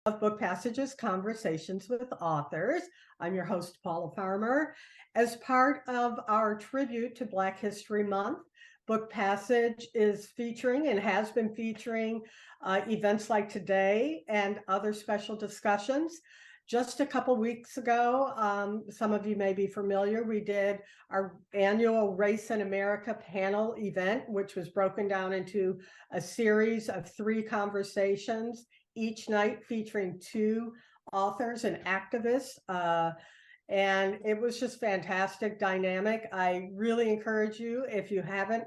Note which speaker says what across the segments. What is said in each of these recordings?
Speaker 1: of Book Passages Conversations with Authors. I'm your host, Paula Farmer. As part of our tribute to Black History Month, Book Passage is featuring and has been featuring events like today and other special discussions. Just a couple weeks ago, some of you may be familiar, we did our annual Race in America panel event, which was broken down into a series of 3 conversations each night featuring 2 authors and activists. And it was just fantastic, dynamic. I really encourage you, if you haven't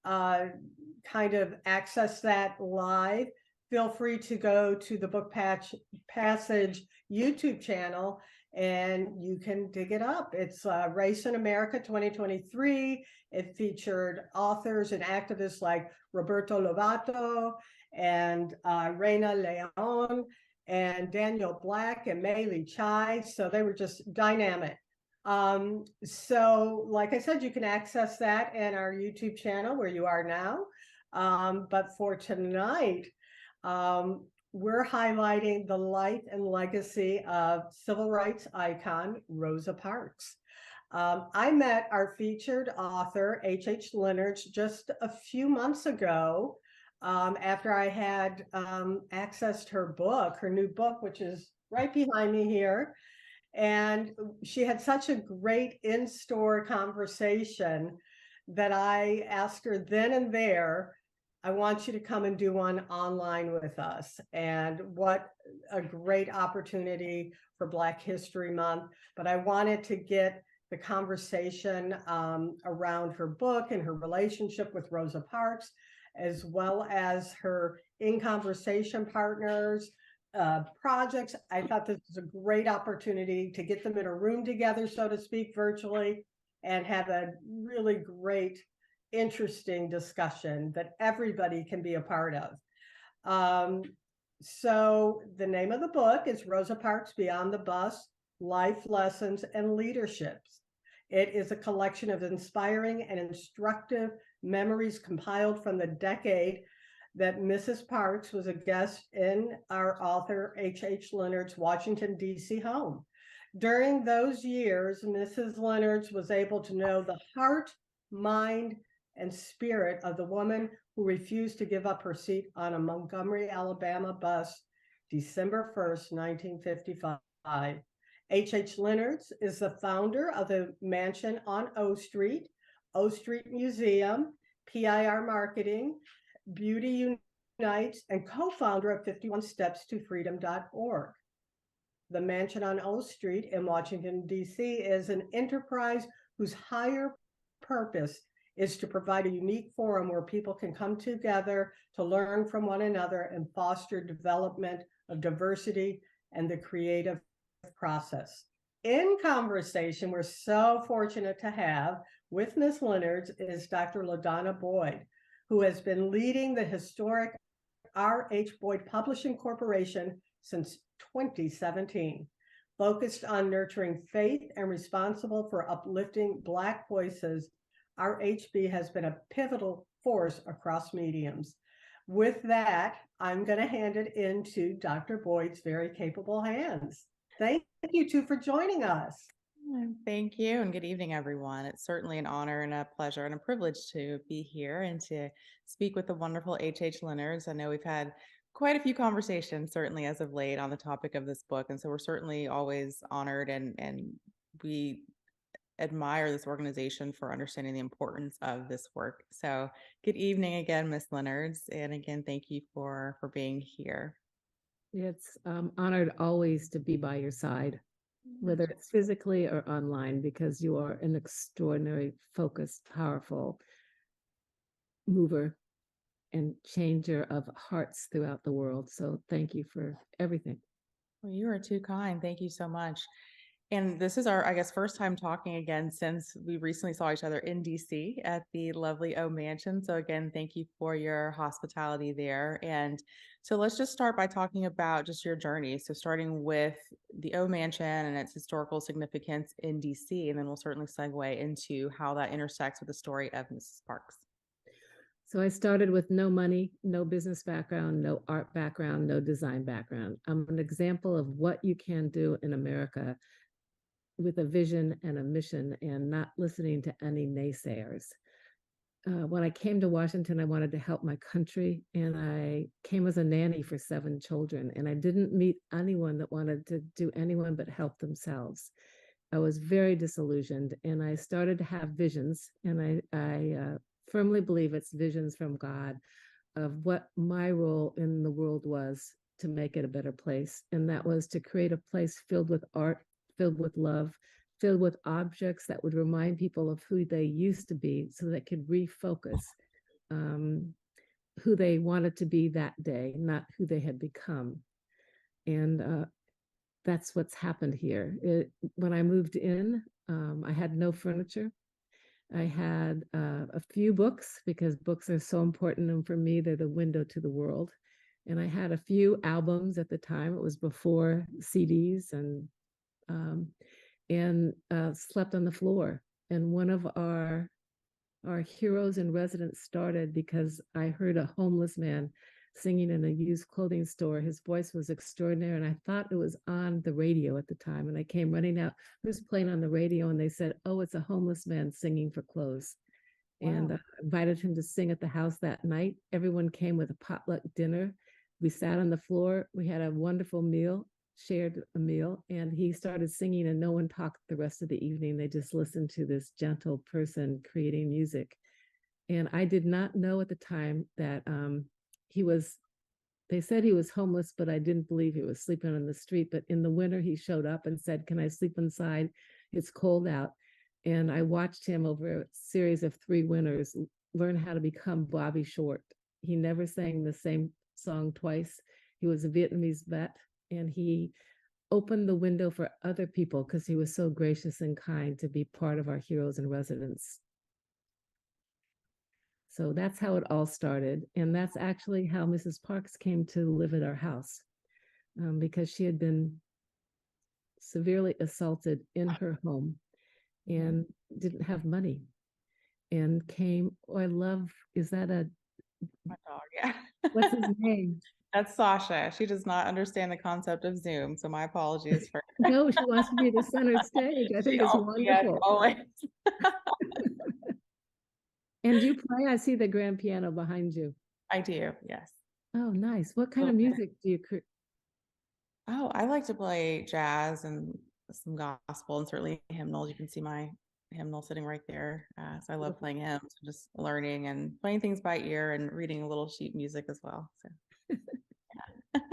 Speaker 1: kind of accessed that live, feel free to go to the Book Passage YouTube channel and you can dig it up. It's Race in America 2023. It featured authors and activists like Roberto Lovato and Reina Leon and Daniel Black and Maylee Chai. So they were just dynamic. So like I said, you can access that in our YouTube channel where you are now. But for tonight, we're highlighting the life and legacy of civil rights icon Rosa Parks. I met our featured author, H.H. Leonards, just a few months ago after I had accessed her book, her new book, which is right behind me here. And she had such a great in-store conversation that I asked her then and there, I want you to come and do one online with us. And what a great opportunity for Black History Month. But I wanted to get the conversation around her book and her relationship with Rosa Parks, as well as her in conversation partners, projects. I thought this was a great opportunity to get them in a room together, so to speak, virtually, and have a really great, interesting discussion that everybody can be a part of. So the name of the book is Rosa Parks Beyond the Bus, Life Lessons and Leaderships. It is a collection of inspiring and instructive memories compiled from the decade that Mrs. Parks was a guest in our author H.H. Leonards' Washington, D.C. home. During those years, Mrs. Leonards was able to know the heart, mind, and spirit of the woman who refused to give up her seat on a Montgomery, Alabama bus, December 1st, 1955. H.H. Leonards is the founder of the mansion on O Street Museum, PIR Marketing, Beauty Unites, and co-founder of 51stepstofreedom.org. The mansion on O Street in Washington, D.C. is an enterprise whose higher purpose is to provide a unique forum where people can come together to learn from one another and foster development of diversity and the creative process. In conversation, we're so fortunate to have with Ms. Leonards is Dr. LaDonna Boyd, who has been leading the historic R.H. Boyd Publishing Corporation since 2017, focused on nurturing faith and responsible for uplifting Black voices. RHB has been a pivotal force across mediums. With that, I'm going to hand it into Dr. Boyd's very capable hands. Thank you two for joining us.
Speaker 2: Thank you, and good evening, everyone. It's certainly an honor and a pleasure and a privilege to be here and to speak with the wonderful H.H. Leonards. I know we've had quite a few conversations, certainly as of late, on the topic of this book, and so we're certainly always honored and we admire this organization for understanding the importance of this work. So good evening again, Ms. Leonards, and again, thank you for being here.
Speaker 3: It's honored always to be by your side, whether it's physically or online, because you are an extraordinary, focused, powerful mover and changer of hearts throughout the world. So thank you for everything.
Speaker 2: Well, you are too kind. Thank you so much. And this is our, I guess, first time talking again since we recently saw each other in DC at the lovely O Mansion. So again, thank you for your hospitality there. And so let's just start by talking about just your journey. So starting with the O Mansion and its historical significance in DC, and then we'll certainly segue into how that intersects with the story of Mrs. Parks.
Speaker 3: So I started with no money, no business background, no art background, no design background. I'm an example of what you can do in America with a vision and a mission and not listening to any naysayers. When I came to Washington, I wanted to help my country, and I came as a nanny for 7 children, and I didn't meet anyone that wanted to do anyone but help themselves. I was very disillusioned, and I started to have visions, and I firmly believe it's visions from God of what my role in the world was to make it a better place. And that was to create a place filled with art, filled with love, filled with objects that would remind people of who they used to be so they could refocus who they wanted to be that day, not who they had become. And that's what's happened here. When I moved in, I had no furniture. I had a few books because books are so important. And for me, they're the window to the world. And I had a few albums at the time. It was before CDs, and slept on the floor. And one of our heroes in residence started because I heard a homeless man singing in a used clothing store. His voice was extraordinary, and I thought it was on the radio at the time. And I came running out, who's playing on the radio? And they said, oh, it's a homeless man singing for clothes. Wow. And invited him to sing at the house that night. Everyone came with a potluck dinner. We sat on the floor. We had a wonderful meal, shared a meal, and he started singing, and no one talked the rest of the evening. They just listened to this gentle person creating music. And I did not know at the time that they said he was homeless, but I didn't believe he was sleeping on the street. But in the winter, he showed up and said, can I sleep inside? It's cold out. And I watched him over a series of 3 winters learn how to become Bobby Short. He never sang the same song twice. He was a Vietnamese vet, and he opened the window for other people because he was so gracious and kind to be part of our Heroes in Residence. So that's how it all started. And that's actually how Mrs. Parks came to live at our house, because she had been severely assaulted in her home and didn't have money, and came, is that
Speaker 2: My dog, yeah.
Speaker 3: What's his name?
Speaker 2: That's Sasha. She does not understand the concept of Zoom, so my apologies for
Speaker 3: No, she wants to be the center stage. I think it's wonderful.
Speaker 2: Yes, always.
Speaker 3: And do you play? I see the grand piano behind you.
Speaker 2: I do, yes.
Speaker 3: Oh, nice. What kind of music do you create?
Speaker 2: Oh, I like to play jazz and some gospel, and certainly hymnals. You can see my hymnal sitting right there. So I love playing hymns, just learning and playing things by ear and reading a little sheet music as well. So, yeah.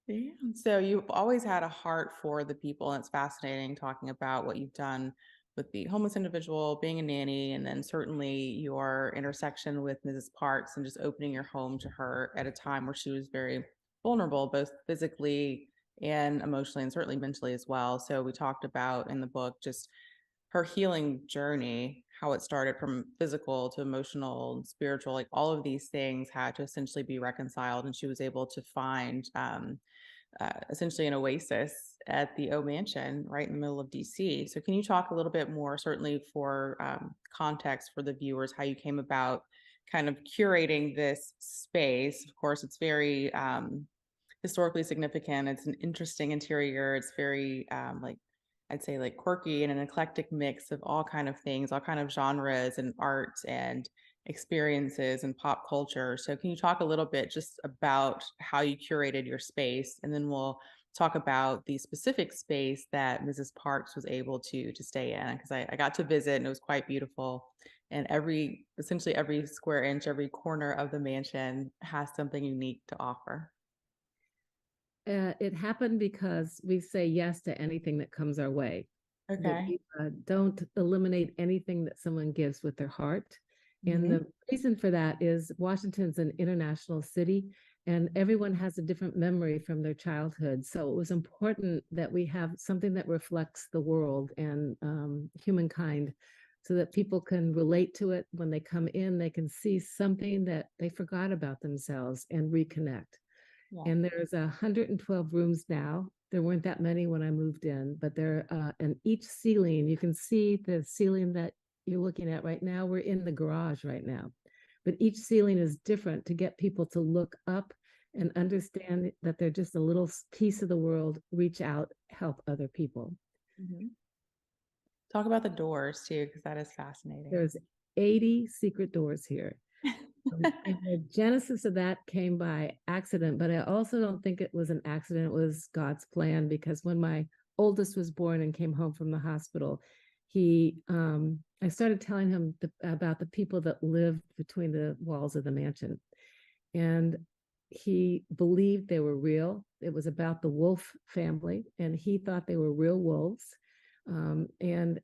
Speaker 2: Yeah. So you've always had a heart for the people, and it's fascinating talking about what you've done with the homeless individual, being a nanny, and then certainly your intersection with Mrs. Parks and just opening your home to her at a time where she was very vulnerable, both physically and emotionally, and certainly mentally as well. So we talked about in the book just her healing journey, how it started from physical to emotional, spiritual, like all of these things had to essentially be reconciled, and she was able to find essentially an oasis at the O Mansion right in the middle of DC. So can you talk a little bit more, certainly for context for the viewers, how you came about kind of curating this space? Of course, it's very historically significant. It's an interesting interior. It's very I'd say like quirky and an eclectic mix of all kind of things, all kind of genres and arts and experiences and pop culture. So can you talk a little bit just about how you curated your space, and then we'll talk about the specific space that Mrs. Parks was able to stay in, because I got to visit and it was quite beautiful, and essentially every square inch, every corner of the mansion has something unique to offer.
Speaker 3: It happened because we say yes to anything that comes our way.
Speaker 2: Okay.
Speaker 3: We don't eliminate anything that someone gives with their heart. And the reason for that is Washington's an international city, and everyone has a different memory from their childhood. So it was important that we have something that reflects the world and humankind, so that people can relate to it. When they come in, they can see something that they forgot about themselves and reconnect. Yeah. And there's 112 rooms now. There weren't that many when I moved in, but there, and each ceiling, you can see the ceiling that you're looking at right now, we're in the garage right now. But each ceiling is different to get people to look up and understand that they're just a little piece of the world, reach out, help other people.
Speaker 2: Mhm. Talk about the doors too, because that is fascinating.
Speaker 3: There's 80 secret doors here. And the genesis of that came by accident, but I also don't think it was an accident. It was God's plan, because when my oldest was born and came home from the hospital, I started telling him about the people that lived between the walls of the mansion. And he believed they were real. It was about the wolf family, and he thought they were real wolves. And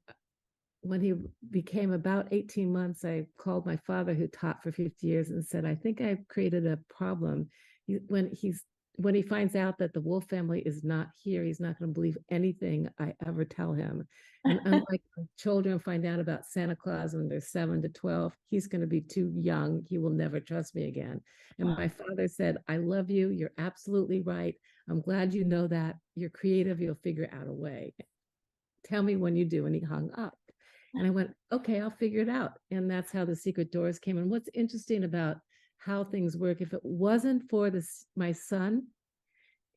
Speaker 3: when he became about 18 months, I called my father, who taught for 50 years, and said, I think I've created a problem. When he finds out that the wolf family is not here, he's not going to believe anything I ever tell him. And unlike when children find out about Santa Claus when they're 7 to 12, he's going to be too young. He will never trust me again. And my father said, I love you. You're absolutely right. I'm glad you know that. You're creative. You'll figure out a way. Tell me when you do. And he hung up. And I went, okay, I'll figure it out. And that's how the secret doors came. And what's interesting about how things work, if it wasn't for my son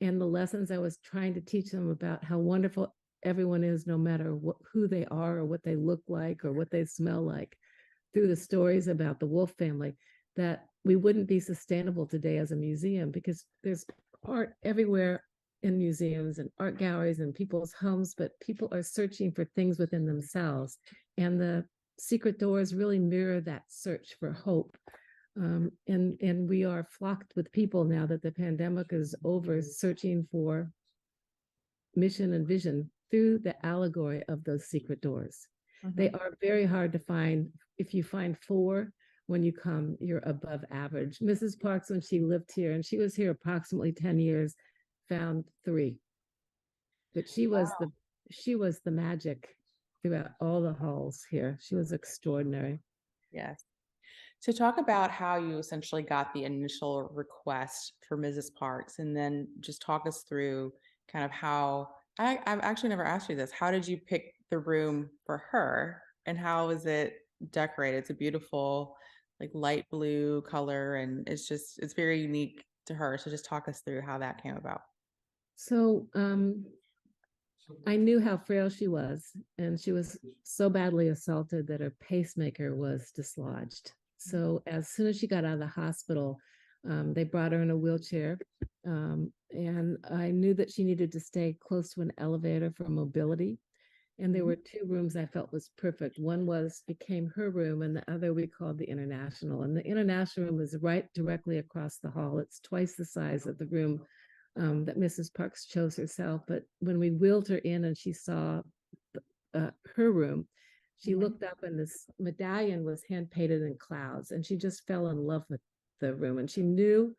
Speaker 3: and the lessons I was trying to teach them about how wonderful everyone is, no matter who they are or what they look like or what they smell like, through the stories about the wolf family, that we wouldn't be sustainable today as a museum, because there's art everywhere in museums and art galleries and people's homes, but people are searching for things within themselves. And the secret doors really mirror that search for hope. And we are flocked with people now that the pandemic is over, searching for mission and vision through the allegory of those secret doors. Mm-hmm. They are very hard to find. If you find 4 when you come, you're above average. Mrs. Parks, when she lived here, and she was here approximately 10 years, found 3. But she was the magic throughout all the halls here. She was extraordinary.
Speaker 2: Yes. So talk about how you essentially got the initial request for Mrs. Parks, and then just talk us through kind of how, I've actually never asked you this. How did you pick the room for her, and how is it decorated? It's a beautiful, like, light blue color, and it's very unique to her. So just talk us through how that came about.
Speaker 3: So I knew how frail she was, and she was so badly assaulted that her pacemaker was dislodged. So as soon as she got out of the hospital, they brought her in a wheelchair, and I knew that she needed to stay close to an elevator for mobility. And there were 2 rooms I felt was perfect. One became her room, and the other we called the International. And the International room was right directly across the hall. It's twice the size of the room that Mrs. Parks chose herself. But when we wheeled her in and she saw her room, she looked up, and this medallion was hand painted in clouds, and she just fell in love with the room. And she knew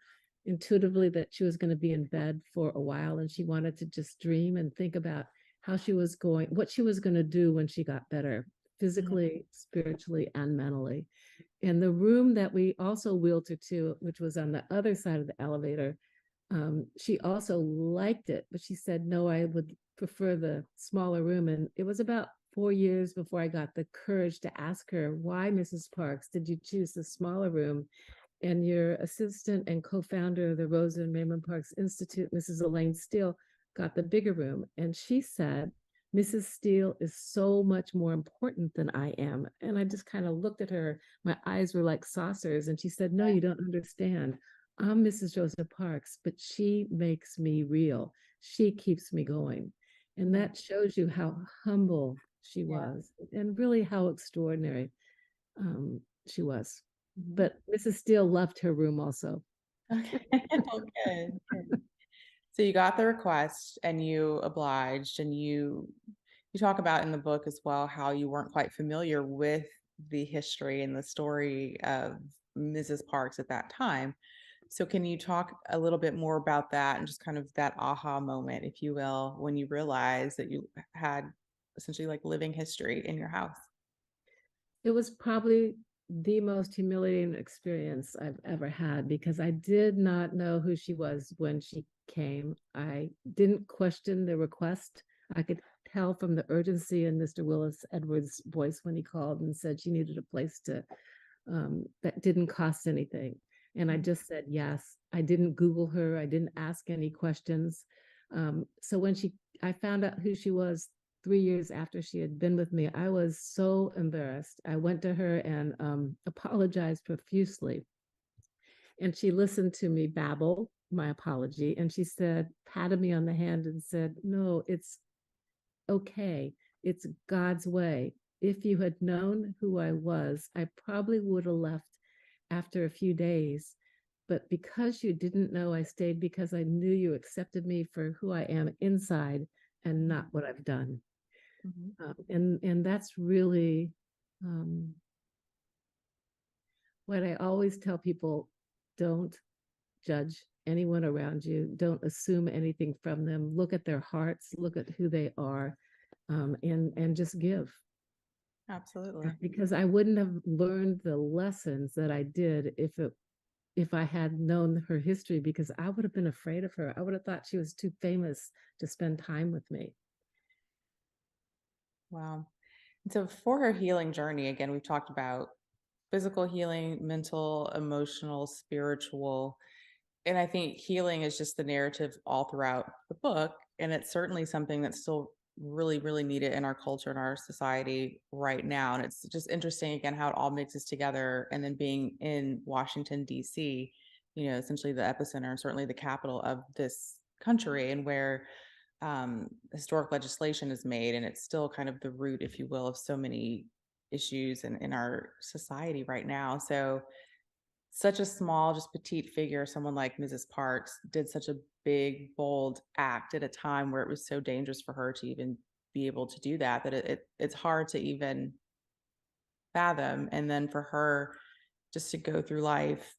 Speaker 3: intuitively that she was going to be in bed for a while, and she wanted to just dream and think about what she was going to do when she got better, physically, spiritually, and mentally. And the room that we also wheeled her to, which was on the other side of the elevator, she also liked it, but she said, no, I would prefer the smaller room. And it was about 4 years before I got the courage to ask her, why, Mrs. Parks, did you choose the smaller room? And your assistant and co-founder of the Rosa and Raymond Parks Institute, Mrs. Elaine Steele, got the bigger room. And she said, Mrs. Steele is so much more important than I am. And I just kind of looked at her. My eyes were like saucers. And she said, no, you don't understand. I'm Mrs. Rosa Parks, but she makes me real. She keeps me going. And that shows you how humble she was, and really how extraordinary she was. But Mrs. Steele loved her room also.
Speaker 2: Okay. Okay. So you got the request and you obliged, and you talk about in the book as well how you weren't quite familiar with the history and the story of Mrs. Parks at that time. So can you talk a little bit more about that, and just kind of that aha moment, if you will, when you realized that you had essentially like living history in your house?
Speaker 3: It was probably the most humiliating experience I've ever had, because I did not know who she was when she came. I didn't question the request. I could tell from the urgency in Mr. Willis Edwards' voice when he called and said she needed a place to that didn't cost anything. And I just said yes. I didn't Google her. I didn't ask any questions. So when I found out who she was 3 years after she had been with me, I was so embarrassed. I went to her and apologized profusely. And she listened to me babble my apology. And she said, patted me on the hand and said, no, it's okay. It's God's way. If you had known who I was, I probably would have left after a few days. But because you didn't know, I stayed because I knew you accepted me for who I am inside and not what I've done. And that's really what I always tell people. Don't judge anyone around you. Don't assume anything from them. Look at their hearts, look at who they are, and just give.
Speaker 2: Absolutely.
Speaker 3: Because I wouldn't have learned the lessons that I did if I had known her history, because I would have been afraid of her. I would have thought she was too famous to spend time with me.
Speaker 2: Wow. And so for her healing journey, again, we've talked about physical healing, mental, emotional, spiritual. And I think healing is just the narrative all throughout the book. And it's certainly something that's still really, really needed in our culture and our society right now. And it's just interesting, again, how it all mixes together. And then being in Washington, D.C., essentially the epicenter, certainly the capital of this country, and where historic legislation is made. And it's still kind of the root, if you will, of so many issues in our society right now. So such a small, just petite figure, someone like Mrs. Parks, did such a big, bold act at a time where it was so dangerous for her to even be able to do that, it's hard to even fathom. And then for her just to go through life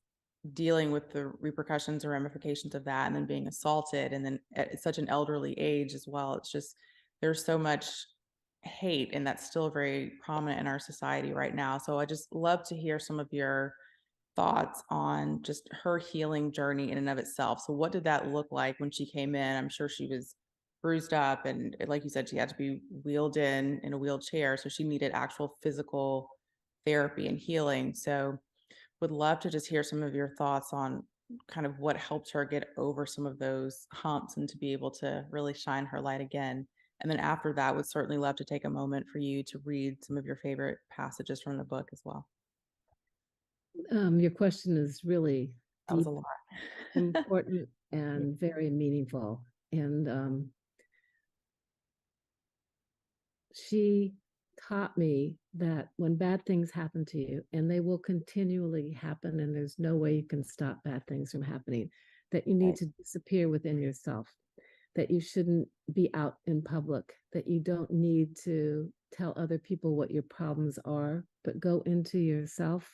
Speaker 2: dealing with the repercussions or ramifications of that, and then being assaulted, and then at such an elderly age as well. It's just, there's so much hate, and that's still very prominent in our society right now. So I just love to hear some of your thoughts on just her healing journey in and of itself. So what did that look like when she came in? I'm sure she was bruised up, and like you said, she had to be wheeled in a wheelchair. So she needed actual physical therapy and healing. So would love to just hear some of your thoughts on kind of what helped her get over some of those humps and to be able to really shine her light again. And then after that, would certainly love to take a moment for you to read some of your favorite passages from the book as well.
Speaker 3: Your question is really
Speaker 2: That was
Speaker 3: deep,
Speaker 2: a lot.
Speaker 3: important, and very meaningful. And she taught me that when bad things happen to you, and they will continually happen, and there's no way you can stop bad things from happening, that you need to disappear within yourself, that you shouldn't be out in public, that you don't need to tell other people what your problems are, but go into yourself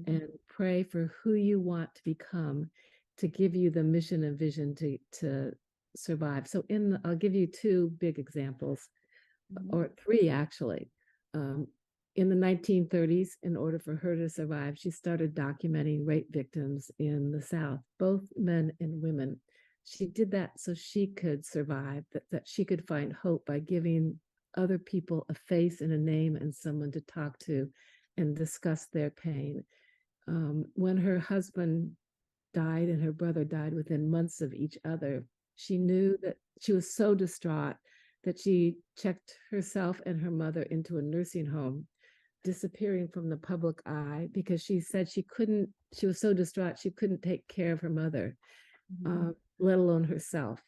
Speaker 3: and pray for who you want to become, to give you the mission and vision to survive. So I'll give you two big examples, or three actually. In the 1930s, in order for her to survive, she started documenting rape victims in the South, both men and women. She did that so she could survive, that she could find hope by giving other people a face and a name and someone to talk to and discuss their pain. When her husband died and her brother died within months of each other, she knew that she was so distraught that she checked herself and her mother into a nursing home, disappearing from the public eye, because she said she was so distraught she couldn't take care of her mother, let alone herself.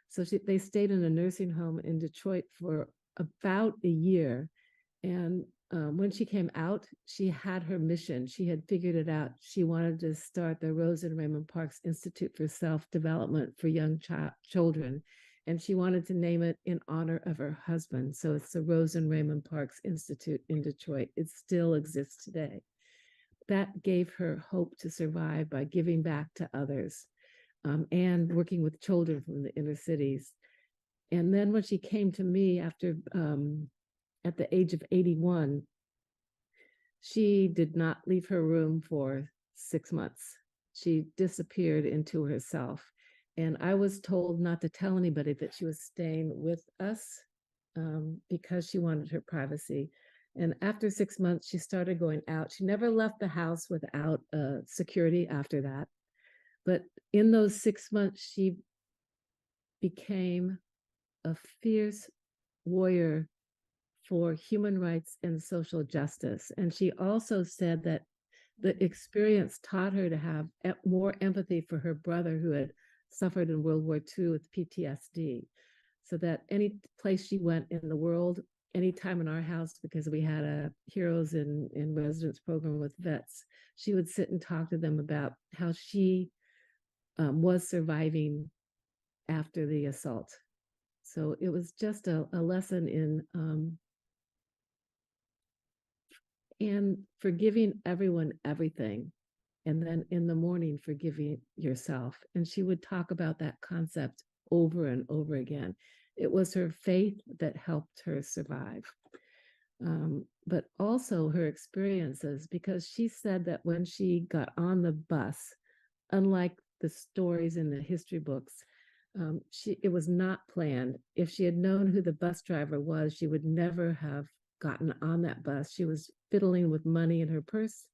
Speaker 3: So they stayed in a nursing home in Detroit for about a year. And when she came out, she had her mission. She had figured it out. She wanted to start the Rosa and Raymond Parks Institute for Self-Development for Young Children. And she wanted to name it in honor of her husband. So it's the Rosa and Raymond Parks Institute in Detroit. It still exists today. That gave her hope to survive by giving back to others, and working with children from the inner cities. And then when she came to me after, at the age of 81, she did not leave her room for 6 months. She disappeared into herself. And I was told not to tell anybody that she was staying with us because she wanted her privacy. And after 6 months, she started going out. She never left the house without security after that. But in those 6 months, she became a fierce warrior for human rights and social justice. And she also said that the experience taught her to have more empathy for her brother who had suffered in World War II with PTSD. So that any place she went in the world, anytime in our house, because we had a Heroes in Residence program with vets, she would sit and talk to them about how she was surviving after the assault. So it was just a lesson in forgiving everyone everything, and then in the morning forgiving yourself. And she would talk about that concept over and over again. It was her faith that helped her survive, but also her experiences, because she said that when she got on the bus, unlike the stories in the history books, it was not planned. If she had known who the bus driver was, she would never have gotten on that bus. She was fiddling with money in her purse.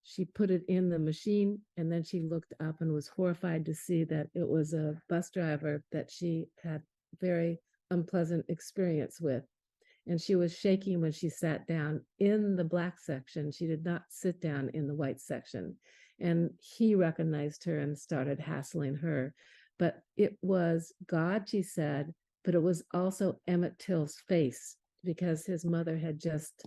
Speaker 3: She put it in the machine, and then she looked up and was horrified to see that it was a bus driver that she had very unpleasant experience with. And she was shaking when she sat down in the black section. She did not sit down in the white section. And he recognized her and started hassling her. But it was God, she said, but it was also Emmett Till's face, because his mother had just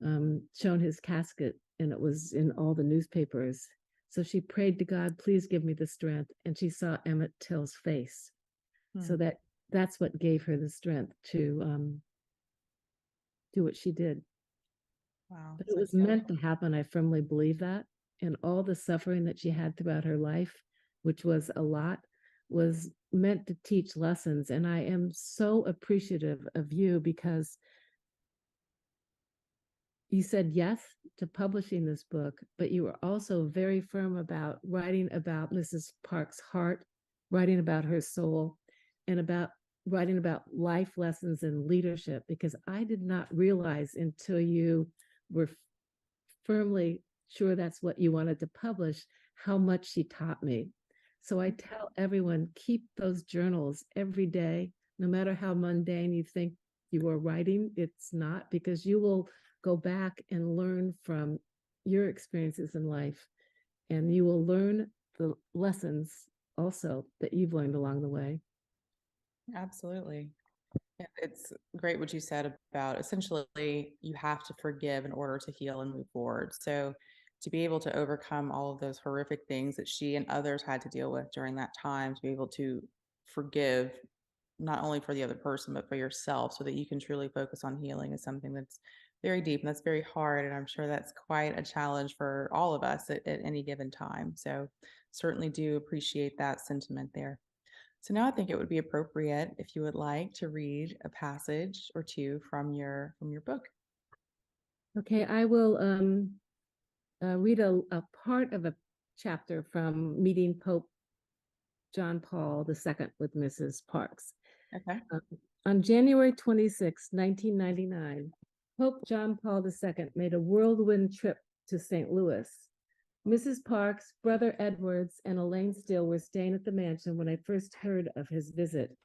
Speaker 3: shown his casket and it was in all the newspapers. So she prayed to God, please give me the strength. And she saw Emmett Till's face. So that's what gave her the strength to do what she did.
Speaker 2: Wow.
Speaker 3: But it was meant to happen. I firmly believe that. And all the suffering that she had throughout her life, which was a lot, was meant to teach lessons. And I am so appreciative of you, because you said yes to publishing this book, but you were also very firm about writing about Mrs. Parks' heart, writing about her soul, and about writing about life lessons and leadership, because I did not realize until you were firmly sure that's what you wanted to publish, how much she taught me. So I tell everyone, keep those journals every day, no matter how mundane you think you are writing, it's not, because you will go back and learn from your experiences in life, and you will learn the lessons also that you've learned along the way.
Speaker 2: Absolutely. It's great what you said about essentially you have to forgive in order to heal and move forward. So to be able to overcome all of those horrific things that she and others had to deal with during that time, to be able to forgive not only for the other person, but for yourself, so that you can truly focus on healing, is something that's very deep and that's very hard. And I'm sure that's quite a challenge for all of us at any given time. So certainly do appreciate that sentiment there. So now I think it would be appropriate if you would like to read a passage or two from your book.
Speaker 3: Okay, I will read a part of a chapter from Meeting Pope John Paul II with Mrs. Parks.
Speaker 2: Okay.
Speaker 3: On January 26, 1999, Pope John Paul II made a whirlwind trip to St. Louis. Mrs. Parks, Brother Edwards, and Elaine Steele were staying at the mansion when I first heard of his visit.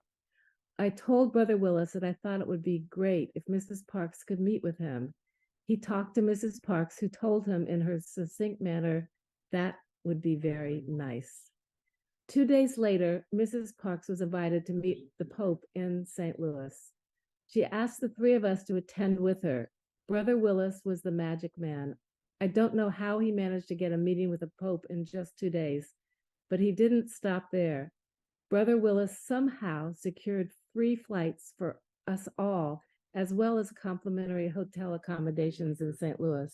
Speaker 3: I told Brother Willis that I thought it would be great if Mrs. Parks could meet with him. He talked to Mrs. Parks, who told him in her succinct manner that would be very nice. 2 days later, Mrs. Parks was invited to meet the Pope in St. Louis. She asked the three of us to attend with her. Brother Willis was the magic man. I don't know how he managed to get a meeting with the Pope in just 2 days, but he didn't stop there. Brother Willis somehow secured free flights for us all, as well as complimentary hotel accommodations in St. Louis.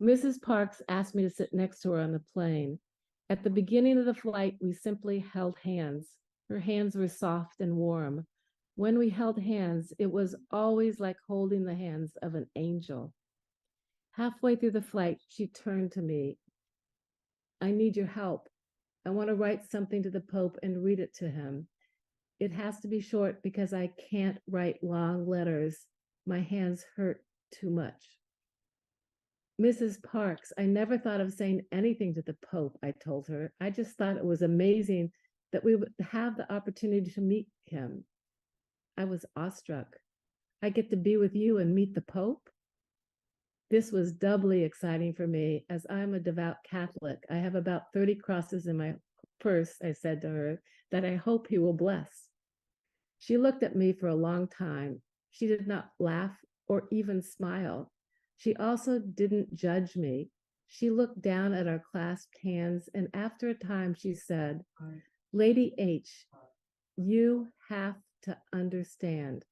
Speaker 3: Mrs. Parks asked me to sit next to her on the plane. At the beginning of the flight, we simply held hands. Her hands were soft and warm. When we held hands, it was always like holding the hands of an angel. Halfway through the flight, she turned to me. I need your help. I want to write something to the Pope and read it to him. It has to be short because I can't write long letters. My hands hurt too much. Mrs. Parks, I never thought of saying anything to the Pope, I told her. I just thought it was amazing that we would have the opportunity to meet him. I was awestruck. I get to be with you and meet the Pope? This was doubly exciting for me as I'm a devout Catholic. I have about 30 crosses in my purse, I said to her, that I hope he will bless. She looked at me for a long time. She did not laugh or even smile. She also didn't judge me. She looked down at our clasped hands, and after a time she said, Lady H, you have to understand.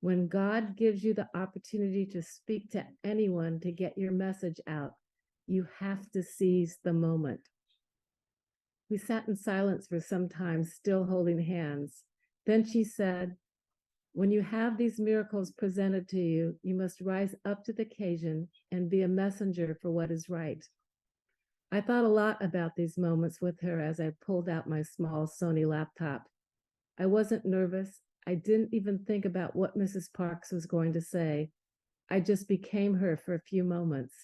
Speaker 3: When God gives you the opportunity to speak to anyone to get your message out, you have to seize the moment. We sat in silence for some time, still holding hands. Then she said, when you have these miracles presented to you, you must rise up to the occasion and be a messenger for what is right. I thought a lot about these moments with her as I pulled out my small Sony laptop. I wasn't nervous. I didn't even think about what Mrs. Parks was going to say. I just became her for a few moments.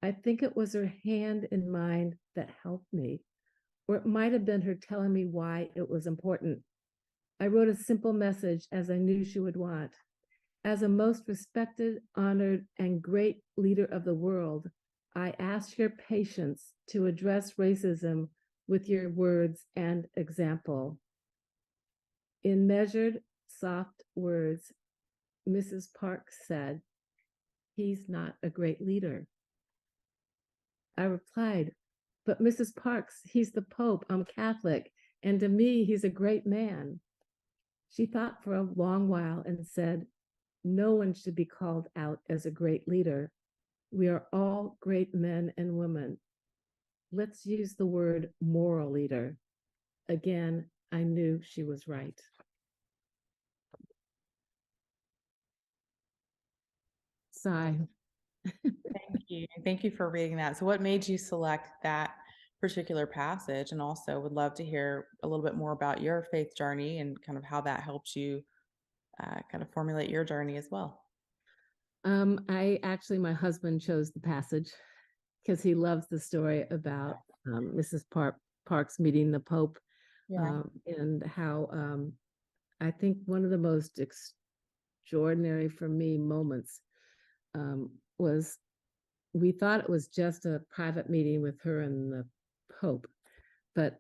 Speaker 3: I think it was her hand in mine that helped me, or it might have been her telling me why it was important. I wrote a simple message as I knew she would want. As a most respected, honored, and great leader of the world, I ask your patience to address racism with your words and example. In measured, soft words, Mrs. Parks said, he's not a great leader. I replied, but Mrs. Parks, he's the Pope, I'm Catholic, and to me, he's a great man. She thought for a long while and said, no one should be called out as a great leader. We are all great men and women. Let's use the word moral leader. Again, I knew she was right. Sigh.
Speaker 2: Thank you. Thank you for reading that. So what made you select that particular passage? And also would love to hear a little bit more about your faith journey and kind of how that helped you kind of formulate your journey as well.
Speaker 3: My husband chose the passage because he loves the story about Mrs. Parks meeting the Pope.
Speaker 2: Yeah.
Speaker 3: And how I think one of the most extraordinary for me moments was we thought it was just a private meeting with her and the Pope, but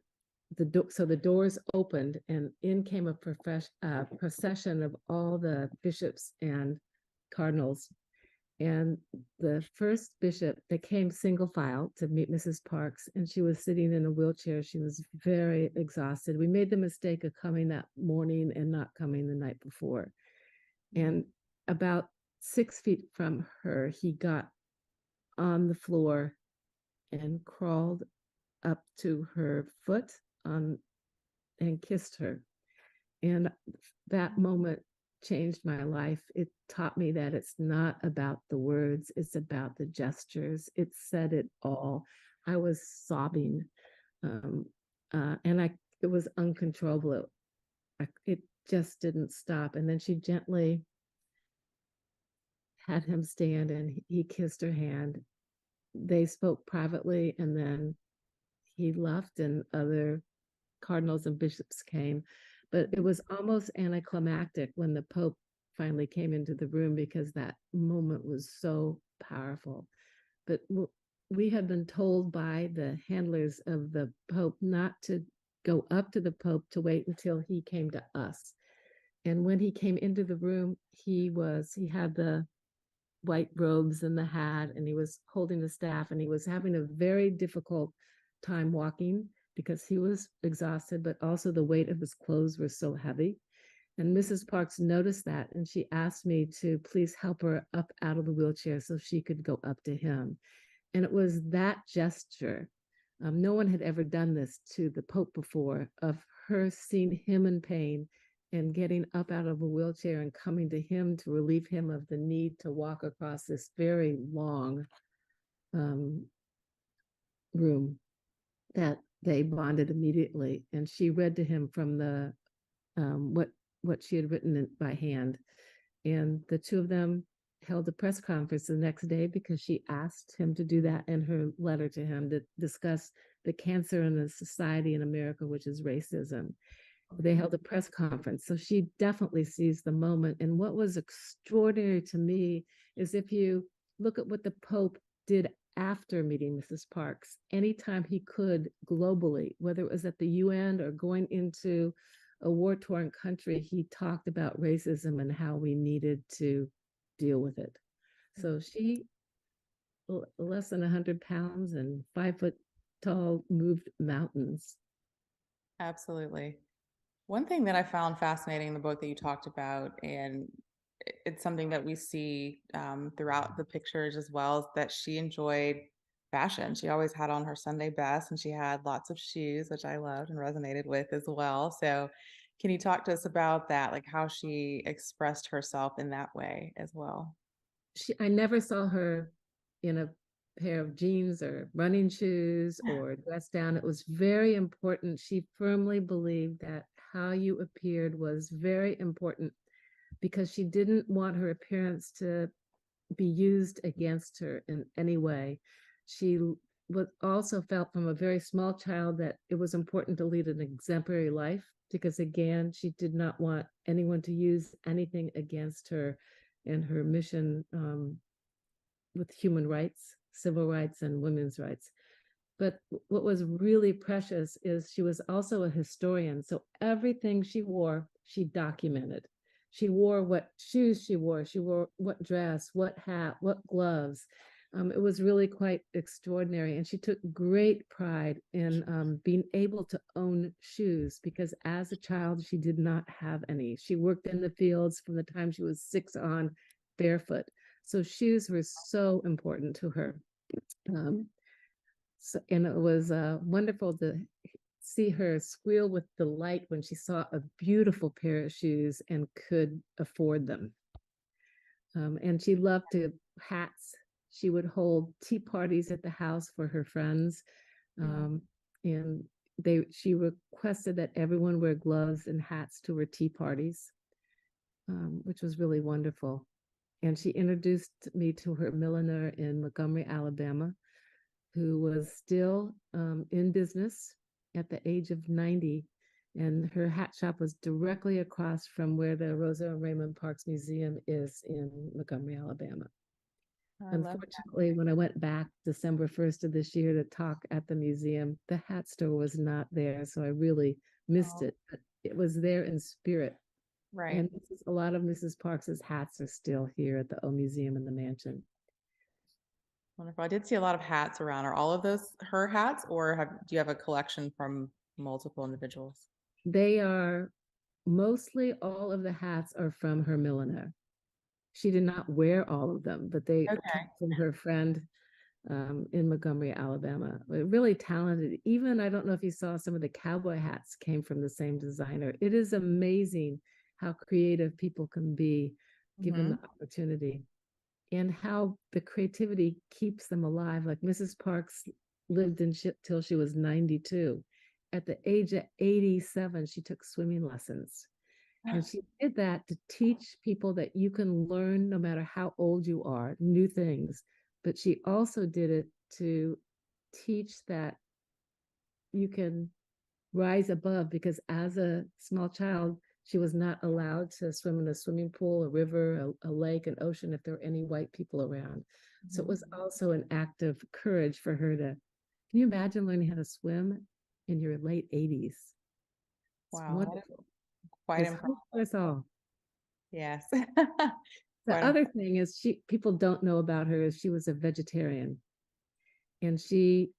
Speaker 3: the doors opened and in came a procession of all the bishops and cardinals. And the first bishop, they came single file to meet Mrs. Parks, and she was sitting in a wheelchair. She was very exhausted. We made the mistake of coming that morning and not coming the night before. And about 6 feet from her, he got on the floor and crawled up to her foot and kissed her. And that moment changed my life. It taught me that it's not about the words, it's about the gestures. It said it all. I was sobbing, and it was uncontrollable. It just didn't stop. And then she gently had him stand and he kissed her hand. They spoke privately, and then he left and other cardinals and bishops came. But it was almost anticlimactic when the Pope finally came into the room because that moment was so powerful. But we had been told by the handlers of the Pope not to go up to the Pope, to wait until he came to us. And when he came into the room, he had the white robes and the hat, and he was holding the staff, and he was having a very difficult time walking because he was exhausted, but also the weight of his clothes were so heavy. And Mrs. Parks noticed that, and she asked me to please help her up out of the wheelchair so she could go up to him. And it was that gesture. No one had ever done this to the Pope before, of her seeing him in pain and getting up out of a wheelchair and coming to him to relieve him of the need to walk across this very long room, that they bonded immediately. And she read to him from the what she had written by hand. And the two of them held a press conference the next day because she asked him to do that in her letter to him, to discuss the cancer in the society in America, which is racism. They held a press conference. So she definitely sees the moment. And what was extraordinary to me is if you look at what the Pope did after meeting Mrs. Parks, anytime he could globally, whether it was at the UN or going into a war-torn country, he talked about racism and how we needed to deal with it. So she, less than 100 pounds and 5 foot tall, moved mountains.
Speaker 2: Absolutely. One thing that I found fascinating in the book that you talked about, and it's something that we see throughout the pictures as well, is that she enjoyed fashion. She always had on her Sunday best, and she had lots of shoes, which I loved and resonated with as well. So can you talk to us about that, like how she expressed herself in that way as well?
Speaker 3: I never saw her in a pair of jeans or running shoes or dressed down. It was very important. She firmly believed that how you appeared was very important because she didn't want her appearance to be used against her in any way. She also felt from a very small child that it was important to lead an exemplary life because, again, she did not want anyone to use anything against her in her mission with human rights, civil rights, and women's rights. But what was really precious is she was also a historian. So everything she wore, she documented. She wore what shoes she wore what dress, what hat, what gloves. It was really quite extraordinary. And she took great pride in being able to own shoes because as a child, she did not have any. She worked in the fields from the time she was 6 on barefoot. So shoes were so important to her. And it was wonderful to see her squeal with delight when she saw a beautiful pair of shoes and could afford them. And she loved hats. She would hold tea parties at the house for her friends. And she requested that everyone wear gloves and hats to her tea parties, which was really wonderful. And she introduced me to her milliner in Montgomery, Alabama, who was still in business at the age of 90. And her hat shop was directly across from where the Rosa and Raymond Parks Museum is in Montgomery, Alabama. Unfortunately, when I went back December 1st of this year to talk at the museum, the hat store was not there. So I really missed it. But it was there in spirit.
Speaker 2: Right.
Speaker 3: And a lot of Mrs. Parks's hats are still here at the O Museum in the mansion.
Speaker 2: Wonderful. I did see a lot of hats around. Are all of those her hats, or do you have a collection from multiple individuals?
Speaker 3: They are mostly all of the hats are from her milliner. She did not wear all of them, but they came from her friend in Montgomery, Alabama. Really talented. Even, I don't know if you saw some of the cowboy hats came from the same designer. It is amazing how creative people can be given the opportunity and how the creativity keeps them alive. Like Mrs. Parks lived till she was 92. At the age of 87, she took swimming lessons. And she did that to teach people that you can learn no matter how old you are, new things. But she also did it to teach that you can rise above, because as a small child, she was not allowed to swim in a swimming pool, a river, a lake, an ocean if there were any white people around. So it was also an act of courage for her to, can you imagine learning how to swim in your late 80s? It's wonderful.
Speaker 2: Quite impressive.
Speaker 3: For us all.
Speaker 2: Yes.
Speaker 3: The other thing is people don't know about her is she was a vegetarian. And she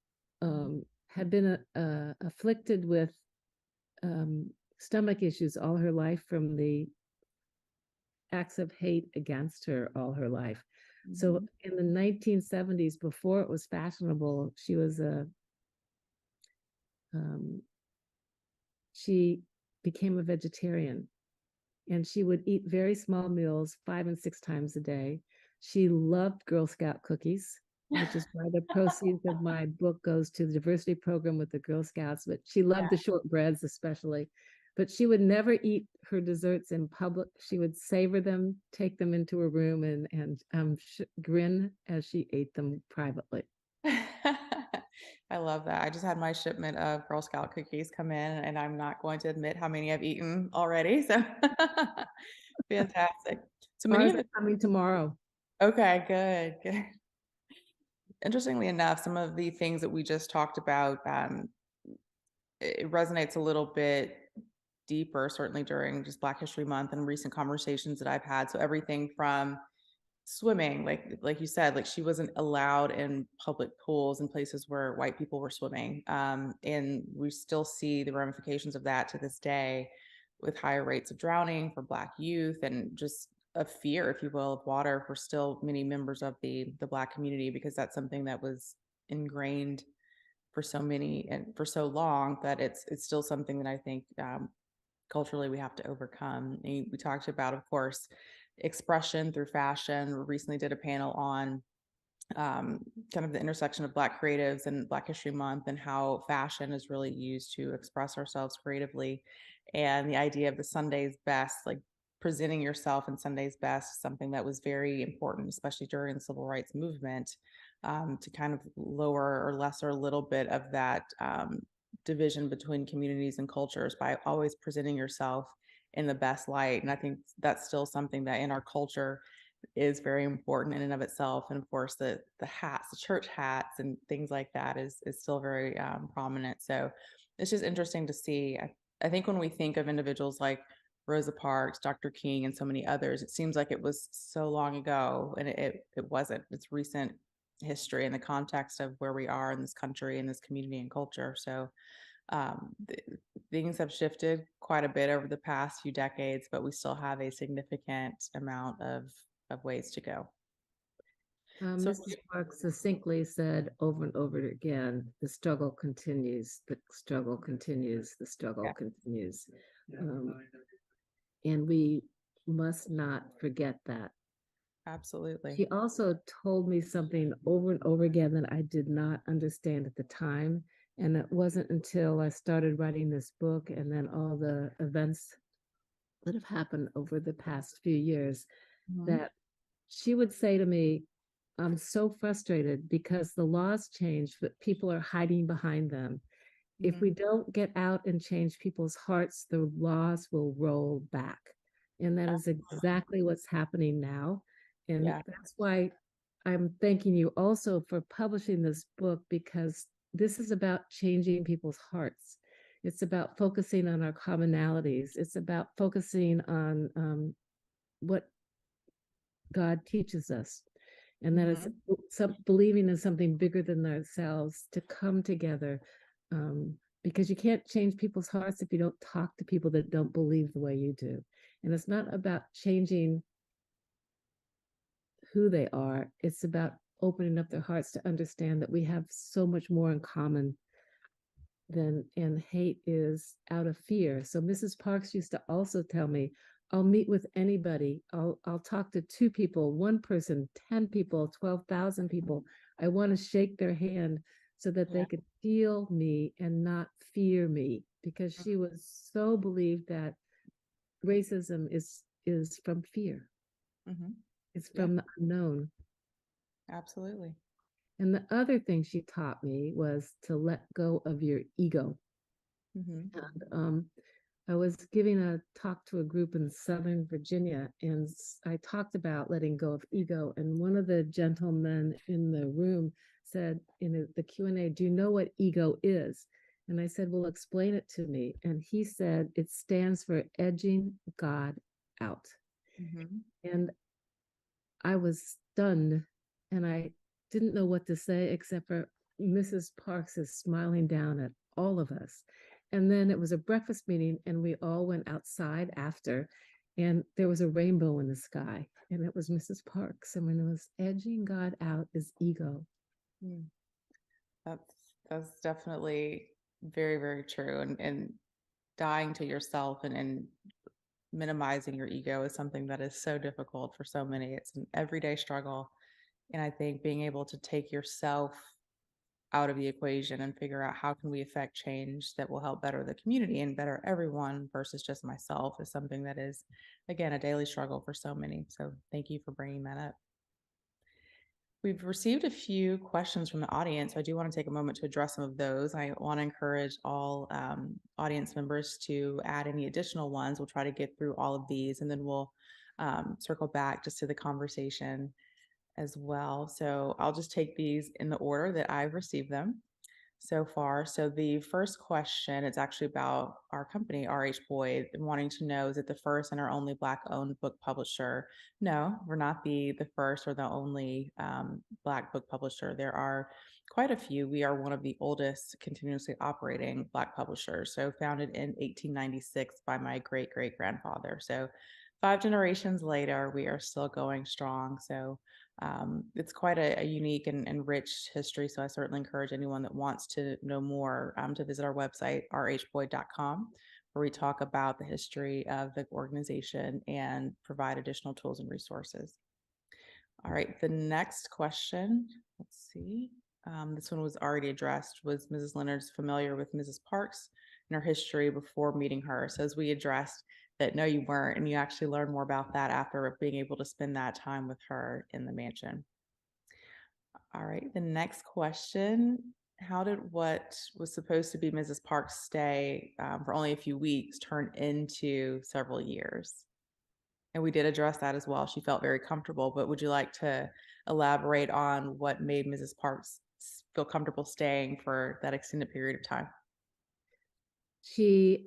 Speaker 3: had been afflicted with stomach issues all her life from the acts of hate against her all her life. So in the 1970s, before it was fashionable, she became a vegetarian, and she would eat very small meals 5 and 6 times a day. She loved Girl Scout cookies, which is why the proceeds of my book goes to the diversity program with the Girl Scouts, but she loved the shortbreads especially. but she would never eat her desserts in public. She would savor them, take them into a room, and grin as she ate them privately.
Speaker 2: I love that. I just had my shipment of Girl Scout cookies come in, and I'm not going to admit how many I've eaten already. So fantastic. So many
Speaker 3: Ours
Speaker 2: of
Speaker 3: are
Speaker 2: the
Speaker 3: coming tomorrow.
Speaker 2: okay, good. Interestingly enough, some of the things that we just talked about, it resonates a little bit deeper, certainly during just Black History Month and recent conversations that I've had. So everything from swimming, like you said, like she wasn't allowed in public pools and places where white people were swimming, and we still see the ramifications of that to this day, with higher rates of drowning for Black youth and just a fear, if you will, of water for still many members of the Black community, because that's something that was ingrained for so many and for so long that it's still something that I think culturally we have to overcome. And we talked about, of course, expression through fashion. We recently did a panel on kind of the intersection of Black creatives and Black History Month, and how fashion is really used to express ourselves creatively. And the idea of the Sunday's best, like presenting yourself in Sunday's best, something that was very important, especially during the civil rights movement, to kind of lower or lesser a little bit of that division between communities and cultures by always presenting yourself in the best light. And I think that's still something that in our culture is very important in and of itself. And of course, the hats, the church hats, and things like that is still very prominent. So it's just interesting to see. I think when we think of individuals like Rosa Parks, Dr. King, and so many others, it seems like it was so long ago, and it wasn't. It's recent history in the context of where we are in this country, in this community and culture. So things have shifted quite a bit over the past few decades, but we still have a significant amount of ways to go. So
Speaker 3: Mrs. Parks succinctly said over and over again, the struggle continues, the struggle continues, the struggle continues. And we must not forget that.
Speaker 2: Absolutely.
Speaker 3: She also told me something over and over again that I did not understand at the time. And it wasn't until I started writing this book and then all the events that have happened over the past few years that she would say to me, I'm so frustrated because the laws change, but people are hiding behind them. If we don't get out and change people's hearts, the laws will roll back. And that is exactly what's happening now. And that's why I'm thanking you also for publishing this book, because this is about changing people's hearts. It's about focusing on our commonalities. It's about focusing on what God teaches us. And that is believing in something bigger than ourselves, to come together. Because you can't change people's hearts if you don't talk to people that don't believe the way you do. And it's not about changing who they are. It's about opening up their hearts to understand that we have so much more in common than, and hate is out of fear. So Mrs. Parks used to also tell me, I'll meet with anybody. I'll talk to 2 people, 1 person, 10 people, 12,000 people. I want to shake their hand so that they could feel me and not fear me, because she was so believed that racism is from fear. It's from the unknown.
Speaker 2: Absolutely.
Speaker 3: And the other thing she taught me was to let go of your ego. And I was giving a talk to a group in Southern Virginia, and I talked about letting go of ego. And one of the gentlemen in the room said in the Q&A, do you know what ego is? And I said, well, explain it to me. And he said, it stands for edging God out. And I was stunned, and I didn't know what to say except for Mrs. Parks is smiling down at all of us. And then it was a breakfast meeting, and we all went outside after, and there was a rainbow in the sky, and it was Mrs. Parks. And when it was edging God out is ego.
Speaker 2: That's definitely very, very true. And dying to yourself and minimizing your ego is something that is so difficult for so many. It's an everyday struggle. And I think being able to take yourself out of the equation and figure out how can we affect change that will help better the community and better everyone versus just myself is something that is, again, a daily struggle for so many. So thank you for bringing that up. We've received a few questions from the audience. I do want to take a moment to address some of those. I want to encourage all audience members to add any additional ones. We'll try to get through all of these, and then we'll circle back just to the conversation as well. So I'll just take these in the order that I've received them so far. So the first question, it's actually about our company, RH Boyd, and wanting to know, is it the first and our only Black-owned book publisher? No, we're not the first or the only Black book publisher. There are quite a few. We are one of the oldest continuously operating Black publishers. So founded in 1896 by my great-great-grandfather. So 5 generations later, we are still going strong. So it's quite a unique and rich history. So I certainly encourage anyone that wants to know more to visit our website, rhboyd.com, where we talk about the history of the organization and provide additional tools and resources. All right, the next question, let's see. This one was already addressed. Was Mrs. Leonards familiar with Mrs. Parks and her history before meeting her? So as we addressed, that no, you weren't, and you actually learned more about that after being able to spend that time with her in the mansion. All right, the next question, how did what was supposed to be Mrs. Parks' stay for only a few weeks turn into several years? And we did address that as well. She felt very comfortable, but would you like to elaborate on what made Mrs. Parks feel comfortable staying for that extended period of time?
Speaker 3: She,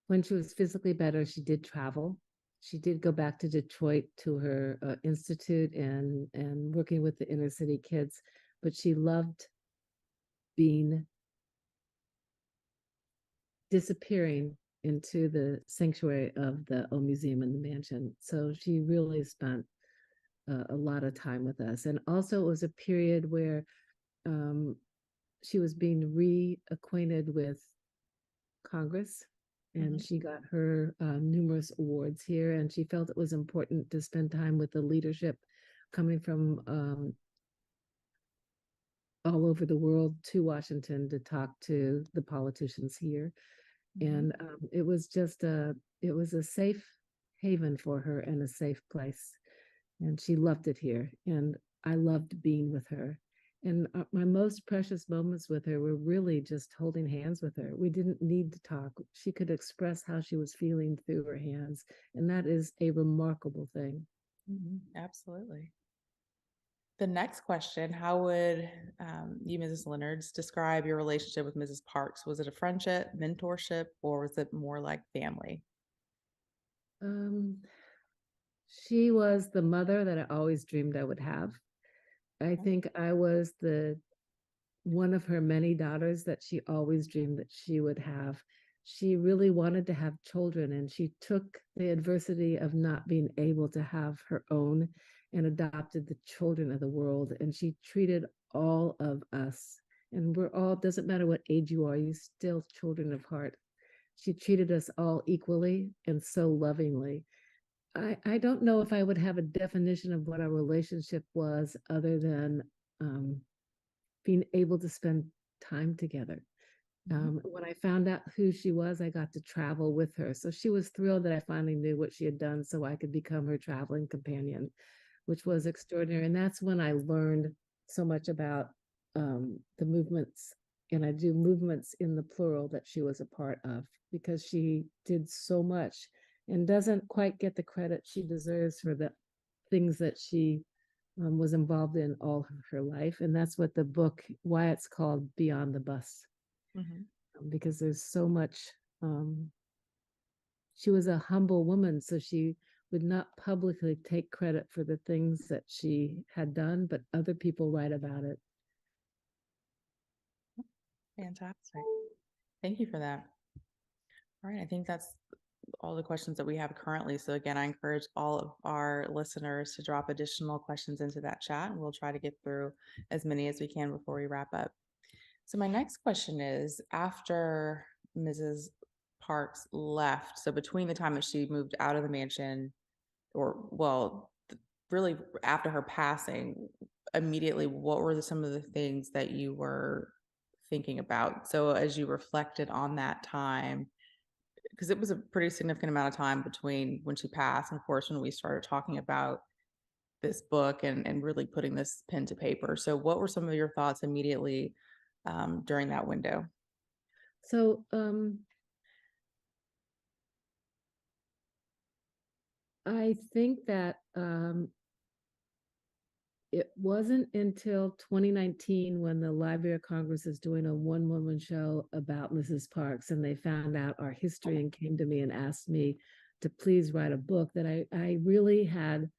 Speaker 3: when she was physically better, she did travel. She did go back to Detroit to her institute and working with the inner city kids, but she loved disappearing into the sanctuary of the old museum and the mansion. So she really spent a lot of time with us. And also it was a period where she was being reacquainted with Congress, and she got her numerous awards here, and she felt it was important to spend time with the leadership coming from all over the world to Washington to talk to the politicians here. And it was just it was a safe haven for her and a safe place. And she loved it here. And I loved being with her. And my most precious moments with her were really just holding hands with her. We didn't need to talk. She could express how she was feeling through her hands. And that is a remarkable thing.
Speaker 2: Absolutely. The next question, how would you, Mrs. Leonards, describe your relationship with Mrs. Parks? Was it a friendship, mentorship, or was it more like family?
Speaker 3: She was the mother that I always dreamed I would have. I think I was one of her many daughters that she always dreamed that she would have. She really wanted to have children, and she took the adversity of not being able to have her own and adopted the children of the world. And she treated all of us, and we're all, doesn't matter what age you are, you still children of heart. She treated us all equally and so lovingly. I don't know if I would have a definition of what our relationship was other than being able to spend time together. When I found out who she was, I got to travel with her. So she was thrilled that I finally knew what she had done so I could become her traveling companion, which was extraordinary. And that's when I learned so much about the movements, and I do movements in the plural that she was a part of, because she did so much and doesn't quite get the credit she deserves for the things that she was involved in all of her life. And that's what the book, why it's called Beyond the Bus, because there's so much. She was a humble woman, so she would not publicly take credit for the things that she had done, but other people write about it.
Speaker 2: Fantastic. Thank you for that. All right, I think that's all the questions that we have currently. So again, I encourage all of our listeners to drop additional questions into that chat, and we'll try to get through as many as we can before we wrap up. So my next question is, after Mrs. Parks left, so between the time that she moved out of the mansion, or well, really after her passing, immediately, what were some of the things that you were thinking about? So as you reflected on that time, because it was a pretty significant amount of time between when she passed and, of course, when we started talking about this book and really putting this pen to paper. So what were some of your thoughts immediately during that window?
Speaker 3: So I think that it wasn't until 2019 when the Library of Congress is doing a one-woman show about Mrs. Parks, and they found out our history and came to me and asked me to please write a book, that I really had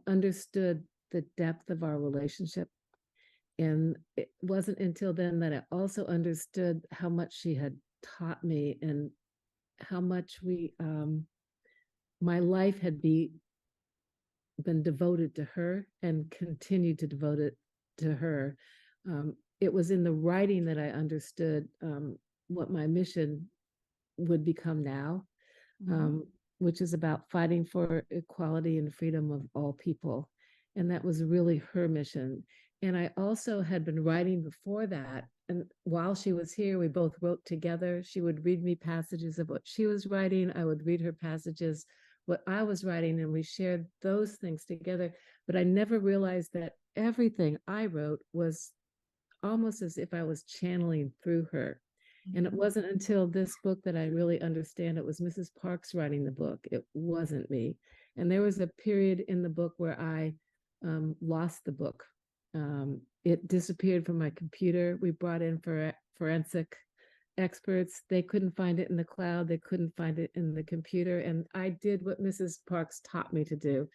Speaker 3: understood the depth of our relationship. And it wasn't until then that I also understood how much she had taught me and how much my life had been devoted to her and continued to devote it to her. It was in the writing that I understood what my mission would become now, which is about fighting for equality and freedom of all people. And that was really her mission. And I also had been writing before that. And while she was here, we both wrote together. She would read me passages of what she was writing. I would read her passages, what I was writing, and we shared those things together. But I never realized that everything I wrote was almost as if I was channeling through her. And it wasn't until this book that I really understand it was Mrs. Parks writing the book. It wasn't me. And there was a period in the book where I lost the book. It disappeared from my computer. We brought in forensic experts. They couldn't find it in the cloud. They couldn't find it in the computer. And I did what Mrs. Parks taught me to do.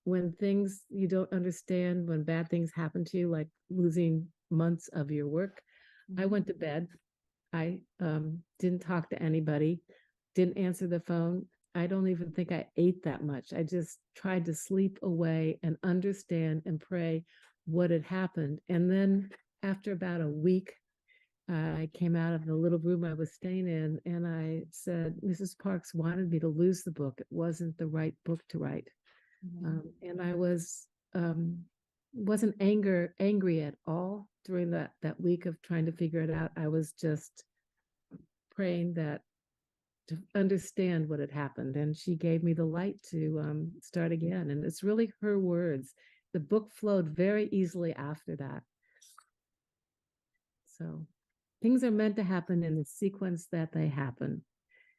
Speaker 3: When things you don't understand, when bad things happen to you, like losing months of your work, I went to bed. I didn't talk to anybody, didn't answer the phone. I don't even think I ate that much. I just tried to sleep away and understand and pray what had happened. And then after about a week, I came out of the little room I was staying in and I said, Mrs. Parks wanted me to lose the book. It wasn't the right book to write. And I wasn't angry at all during that week of trying to figure it out. I was just praying that to understand what had happened. And she gave me the light to start again. And it's really her words. The book flowed very easily after that. So things are meant to happen in the sequence that they happen.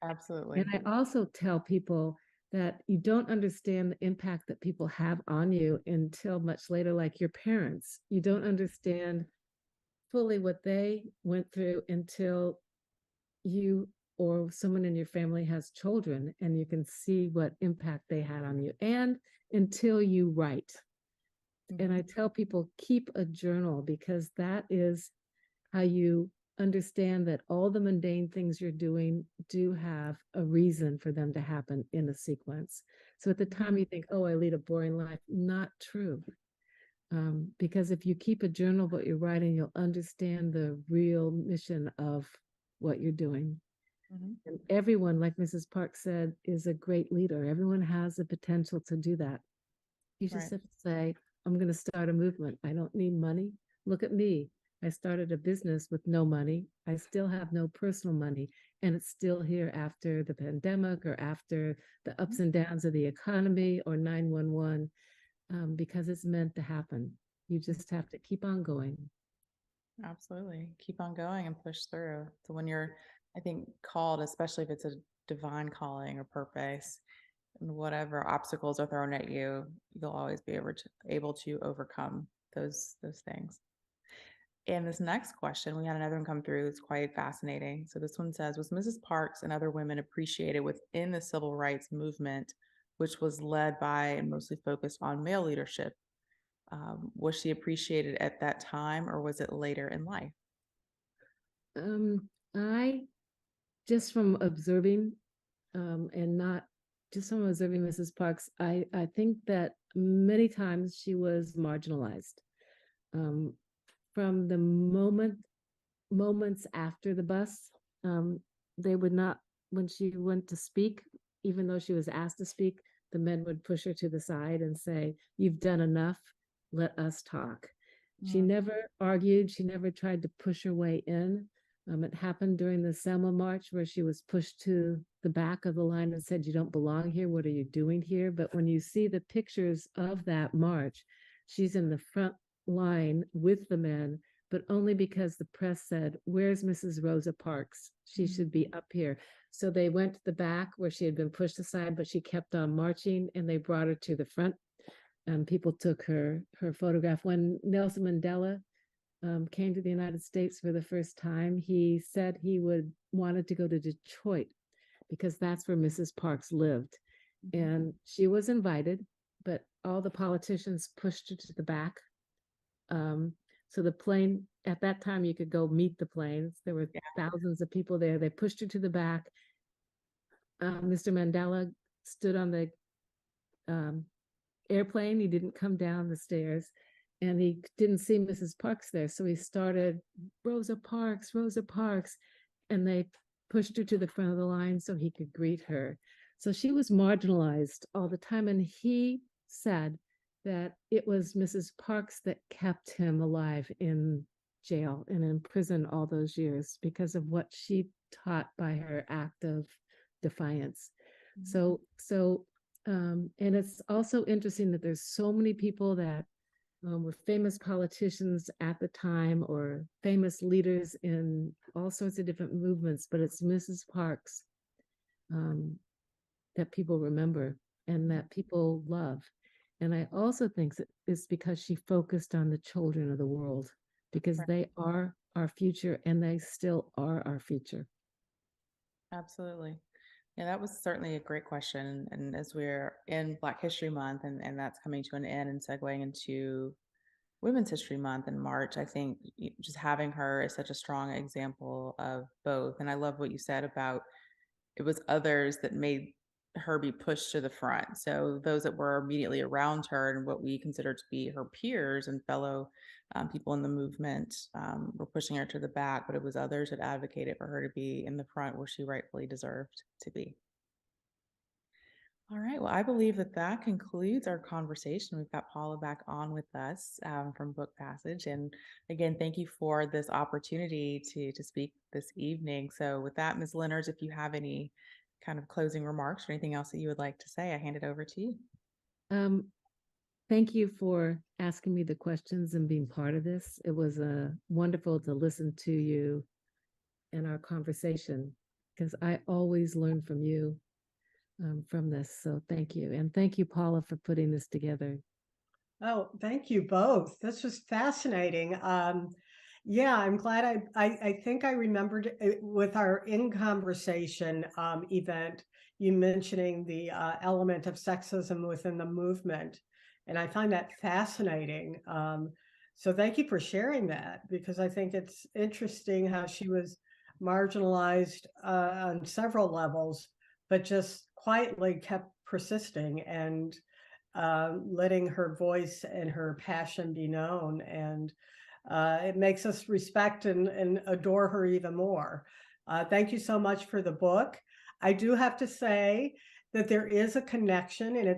Speaker 2: Absolutely.
Speaker 3: And I also tell people that you don't understand the impact that people have on you until much later, like your parents. You don't understand fully what they went through until you or someone in your family has children and you can see what impact they had on you, and until you write. And I tell people, keep a journal, because that is how you understand that all the mundane things you're doing do have a reason for them to happen in a sequence. So at the time you think, oh, I lead a boring life. Not true. Because if you keep a journal of what you're writing, you'll understand the real mission of what you're doing. And everyone, like Mrs. Parks said, is a great leader. Everyone has the potential to do that. You just have to say, I'm going to start a movement. I don't need money. Look at me. I started a business with no money. I still have no personal money. And it's still here after the pandemic or after the ups and downs of the economy or 911, because it's meant to happen. You just have to keep on going.
Speaker 2: Absolutely. Keep on going and push through. So when you're, I think, called, especially if it's a divine calling or purpose, and whatever obstacles are thrown at you, you'll always be able to overcome those things. And this next question, we had another one come through that's quite fascinating. So this one says, was Mrs. Parks and other women appreciated within the civil rights movement, which was led by and mostly focused on male leadership? Was she appreciated at that time, or was it later in life?
Speaker 3: I, just from observing, and not just from observing Mrs. Parks, I think that many times she was marginalized. From the moments after the bus, they would not, when she went to speak, even though she was asked to speak, the men would push her to the side and say, "You've done enough. Let us talk." She never argued. She never tried to push her way in. It happened during the Selma March where she was pushed to the back of the line and said, "You don't belong here. What are you doing here?" But when you see the pictures of that march, she's in the front line with the men, but only because the press said, "Where's Mrs. Rosa Parks? She should be up here." So they went to the back where she had been pushed aside, but she kept on marching, and they brought her to the front. People took her photograph. When Nelson Mandela came to the United States for the first time, he said he wanted to go to Detroit because that's where Mrs. Parks lived. And she was invited, but all the politicians pushed her to the back. So the plane, at that time, you could go meet the planes. There were thousands of people there. They pushed her to the back. Mr. Mandela stood on the airplane. He didn't come down the stairs, and he didn't see Mrs. Parks there. So he started, "Rosa Parks, Rosa Parks." And they pushed her to the front of the line so he could greet her. So she was marginalized all the time. And he said that it was Mrs. Parks that kept him alive in jail and in prison all those years because of what she taught by her act of defiance. So and it's also interesting that there's so many people that were famous politicians at the time or famous leaders in all sorts of different movements, but it's Mrs. Parks that people remember and that people love. And I also think that it's because she focused on the children of the world, because they are our future and they still are our future.
Speaker 2: Absolutely. Yeah, that was certainly a great question. And as we're in Black History Month and that's coming to an end and segueing into Women's History Month in March, I think just having her is such a strong example of both. And I love what you said about it was others that made her be pushed to the front. So those that were immediately around her and what we consider to be her peers and fellow people in the movement were pushing her to the back, but it was others that advocated for her to be in the front where she rightfully deserved to be. All right. Well, I believe that concludes our conversation. We've got Paula back on with us from Book Passage. And again, thank you for this opportunity to speak this evening. So with that, Ms. Leonards, if you have any kind of closing remarks or anything else that you would like to say, I hand it over to you.
Speaker 3: Thank you for asking me the questions and being part of this. It was wonderful to listen to you in our conversation because I always learn from you from this. So thank you. And thank you, Paula, for putting this together.
Speaker 1: Oh, thank you both. This was fascinating. Yeah, I'm glad I think I remembered with our In Conversation event, you mentioning the element of sexism within the movement. And I find that fascinating. So thank you for sharing that, because I think it's interesting how she was marginalized on several levels, but just quietly kept persisting and letting her voice and her passion be known. And it makes us respect and adore her even more. Thank you so much for the book. I do have to say that there is a connection, and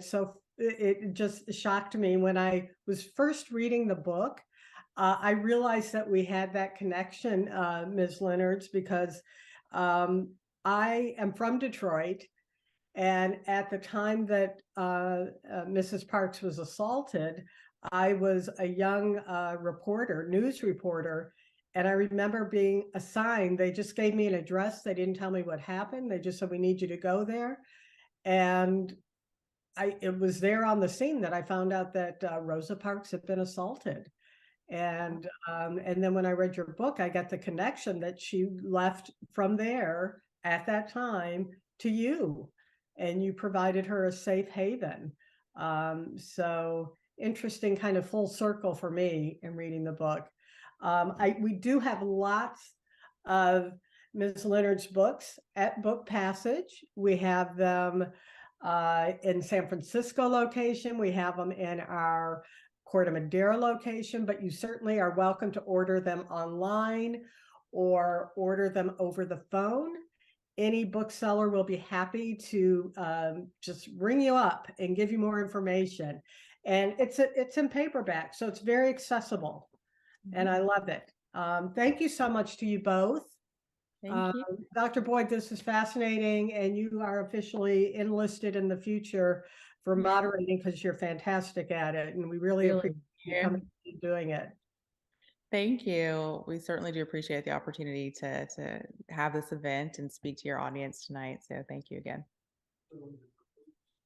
Speaker 1: it just shocked me when I was first reading the book. I realized that we had that connection, Ms. Leonards, because I am from Detroit. And at the time that Mrs. Parks was assaulted, I was a young news reporter, and I remember being assigned. They just gave me an address. They didn't tell me what happened. They just said, "We need you to go there." And it was there on the scene that I found out that Rosa Parks had been assaulted. And then when I read your book, I got the connection that she left from there at that time to you, and you provided her a safe haven. So interesting, kind of full circle for me in reading the book. We do have lots of Ms. Leonard's books at Book Passage. We have them in San Francisco location. We have them in our Corte Madera location, but you certainly are welcome to order them online or order them over the phone. any bookseller will be happy to just ring you up and give you more information. And it's in paperback, so it's very accessible, and I love it. Thank you so much to you both.
Speaker 2: Thank you.
Speaker 1: Dr. Boyd, this is fascinating, and you are officially enlisted in the future for moderating because you're fantastic at it, and we really appreciate you coming and doing it.
Speaker 2: Thank you. We certainly do appreciate the opportunity to have this event and speak to your audience tonight. So thank you again.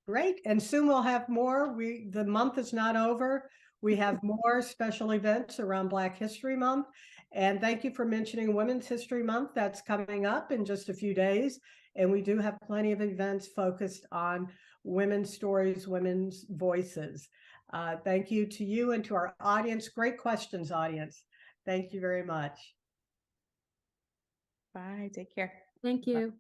Speaker 1: Great. And soon we'll have more. The month is not over. We have more special events around Black History Month. And thank you for mentioning Women's History Month. That's coming up in just a few days. And we do have plenty of events focused on women's stories, women's voices. Thank you to you and to our audience. Great questions, audience. Thank you very much.
Speaker 2: Bye. Take care.
Speaker 3: Thank you.